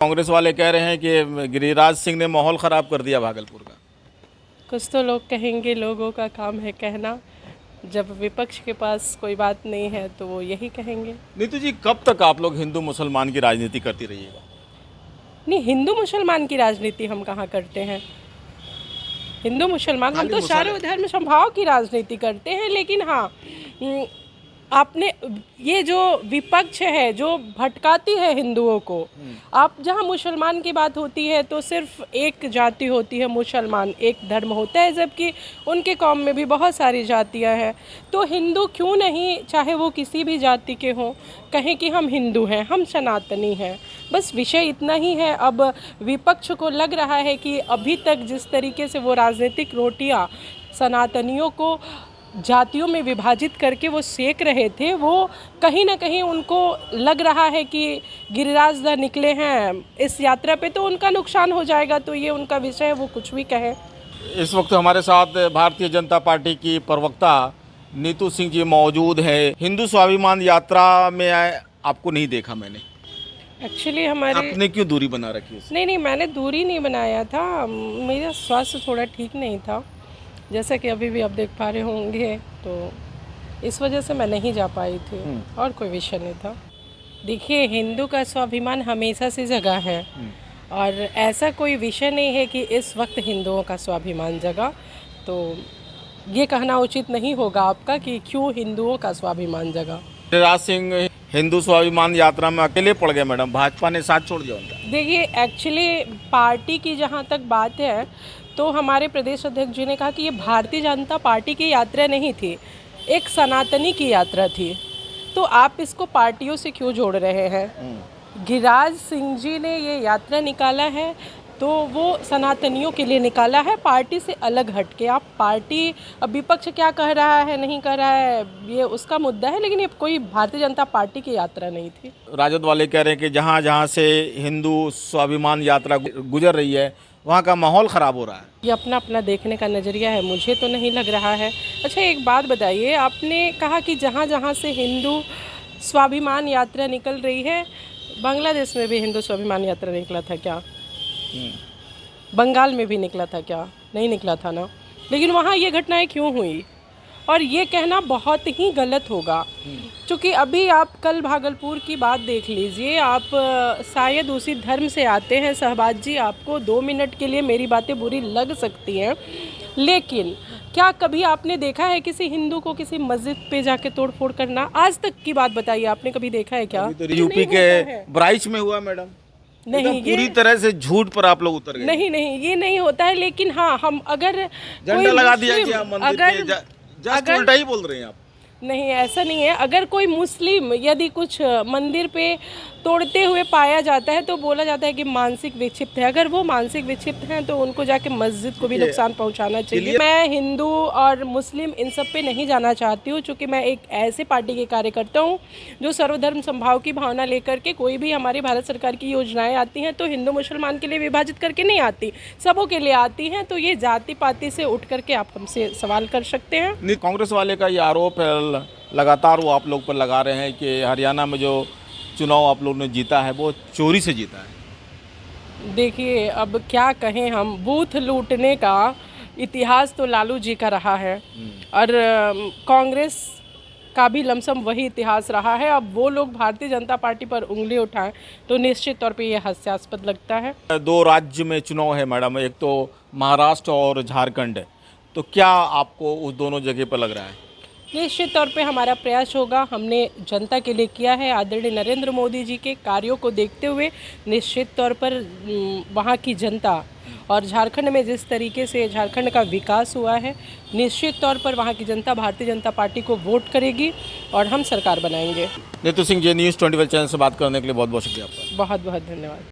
कांग्रेस वाले कह रहे हैं कि गिरिराज सिंह ने माहौल ख़राब कर दिया भागलपुर का। कुछ तो लोग कहेंगे, लोगों का काम है कहना। जब विपक्ष के पास कोई बात नहीं है तो वो यही कहेंगे। नीतू जी, कब तक आप लोग हिंदू मुसलमान की राजनीति करती रहिएगा? नहीं, हिंदू मुसलमान की राजनीति हम कहाँ करते हैं। हिंदू मुसलमान हम तो सारे धर्म समभाव की राजनीति करते हैं। लेकिन हाँ, आपने ये जो विपक्ष है जो भटकाती है हिंदुओं को, आप जहाँ मुसलमान की बात होती है तो सिर्फ एक जाति होती है मुसलमान, एक धर्म होता है, जबकि उनके कौम में भी बहुत सारी जातियाँ हैं। तो हिंदू क्यों नहीं, चाहे वो किसी भी जाति के हों, कहें कि हम हिंदू हैं, हम सनातनी हैं। बस विषय इतना ही है। अब विपक्ष को लग रहा है कि अभी तक जिस तरीके से वो राजनीतिक रोटियाँ सनातनियों को जातियों में विभाजित करके वो सेक रहे थे, वो कहीं ना कहीं उनको लग रहा है कि गिरिराज दा निकले हैं इस यात्रा पे तो उनका नुकसान हो जाएगा। तो ये उनका विषय है, वो कुछ भी कहें। इस वक्त हमारे साथ भारतीय जनता पार्टी की प्रवक्ता नीतू सिंह जी मौजूद है। हिंदू स्वाभिमान यात्रा में आपको नहीं देखा मैंने। एक्चुअली हमारे आपने क्यों दूरी बना रखी है? नहीं, मैंने दूरी नहीं बनाया था। मेरा स्वास्थ्य थोड़ा ठीक नहीं था, जैसा कि अभी भी आप देख पा रहे होंगे, तो इस वजह से मैं नहीं जा पाई थी, और कोई विषय नहीं था। देखिए, हिंदू का स्वाभिमान हमेशा से जगा है, और ऐसा कोई विषय नहीं है कि इस वक्त हिंदुओं का स्वाभिमान जगा। तो ये कहना उचित नहीं होगा आपका कि क्यों हिंदुओं का स्वाभिमान जगा। गिरिराज सिंह हिंदू स्वाभिमान यात्रा में अकेले पड़ गए मैडम, भाजपा ने साथ छोड़ दिया उनका। देखिए, एक्चुअली पार्टी की जहाँ तक बात है तो हमारे प्रदेश अध्यक्ष जी ने कहा कि ये भारतीय जनता पार्टी की यात्रा नहीं थी, एक सनातनी की यात्रा थी। तो आप इसको पार्टियों से क्यों जोड़ रहे हैं? गिरिराज सिंह जी ने ये यात्रा निकाला है तो वो सनातनियों के लिए निकाला है, पार्टी से अलग हट के। आप पार्टी, अब विपक्ष क्या कह रहा है नहीं कह रहा है ये उसका मुद्दा है, लेकिन ये कोई भारतीय जनता पार्टी की यात्रा नहीं थी। राजद वाले कह रहे हैं कि जहाँ जहाँ से हिंदू स्वाभिमान यात्रा गुजर रही है वहाँ का माहौल ख़राब हो रहा है। ये अपना अपना देखने का नज़रिया है, मुझे तो नहीं लग रहा है। अच्छा, एक बात बताइए, आपने कहा कि जहाँ जहाँ से हिंदू स्वाभिमान यात्रा निकल रही है, बांग्लादेश में भी हिंदू स्वाभिमान यात्रा निकला था क्या? बंगाल में भी निकला था क्या? नहीं निकला था ना। लेकिन वहाँ ये घटनाएं क्यों हुई? और ये कहना बहुत ही गलत होगा, क्योंकि अभी आप कल भागलपुर की बात देख लीजिए। आप शायद उसी धर्म से आते हैं शहबाज जी, आपको 2 मिनट के लिए मेरी बातें बुरी लग सकती हैं, लेकिन क्या कभी आपने देखा है किसी हिंदू को किसी मस्जिद पे जाके तोड़ फोड़ करना? आज तक की बात बताइए, आपने कभी देखा है क्या? तो यूपी के बहराइच में हुआ मैडम। नहीं, पूरी तरह से झूठ पर आप लोग उतर गए। नहीं, ये नहीं होता है। लेकिन हाँ, हम अगर झंडा लगा दिया गया मंदिर पे, जस्ट उल्टा ही बोल रहे हैं आप। नहीं, ऐसा नहीं है। अगर कोई मुस्लिम यदि कुछ मंदिर पे तोड़ते हुए पाया जाता है तो बोला जाता है कि मानसिक विक्षिप्त है। अगर वो मानसिक विक्षिप्त हैं तो उनको जाके मस्जिद को भी नुकसान पहुंचाना चाहिए। मैं हिंदू और मुस्लिम इन सब पे नहीं जाना चाहती हूँ, क्योंकि मैं एक ऐसे पार्टी के कार्यकर्ता हूँ जो सर्वधर्म समभाव की भावना लेकर के कोई भी हमारी भारत सरकार की योजनाएं आती हैं तो हिंदू मुसलमान के लिए विभाजित करके नहीं आती, सबों के लिए आती हैं। तो ये जाति पाति से उठ करके आप हमसे सवाल कर सकते हैं। कांग्रेस वाले का ये आरोप है, लगातार वो आप लोग पर लगा रहे हैं कि हरियाणा में जो चुनाव आप लोगों ने जीता है वो चोरी से जीता है। देखिए, अब क्या कहें हम, बूथ लूटने का इतिहास तो लालू जी का रहा है, और कांग्रेस का भी लमसम वही इतिहास रहा है। अब वो लोग भारतीय जनता पार्टी पर उंगली उठाएं तो निश्चित तौर पे ये हास्यास्पद लगता है। 2 राज्य में चुनाव है मैडम, एक तो महाराष्ट्र और झारखंड, तो क्या आपको उस दोनों जगह पर लग रहा है? निश्चित तौर पे हमारा प्रयास होगा, हमने जनता के लिए किया है। आदरणीय नरेंद्र मोदी जी के कार्यों को देखते हुए निश्चित तौर पर वहाँ की जनता और झारखंड में जिस तरीके से झारखंड का विकास हुआ है, निश्चित तौर पर वहाँ की जनता भारतीय जनता पार्टी को वोट करेगी और हम सरकार बनाएंगे। नीतू सिंह जी, न्यूज़ 24 चैनल से बात करने के लिए बहुत बहुत शुक्रिया आपका। बहुत बहुत धन्यवाद।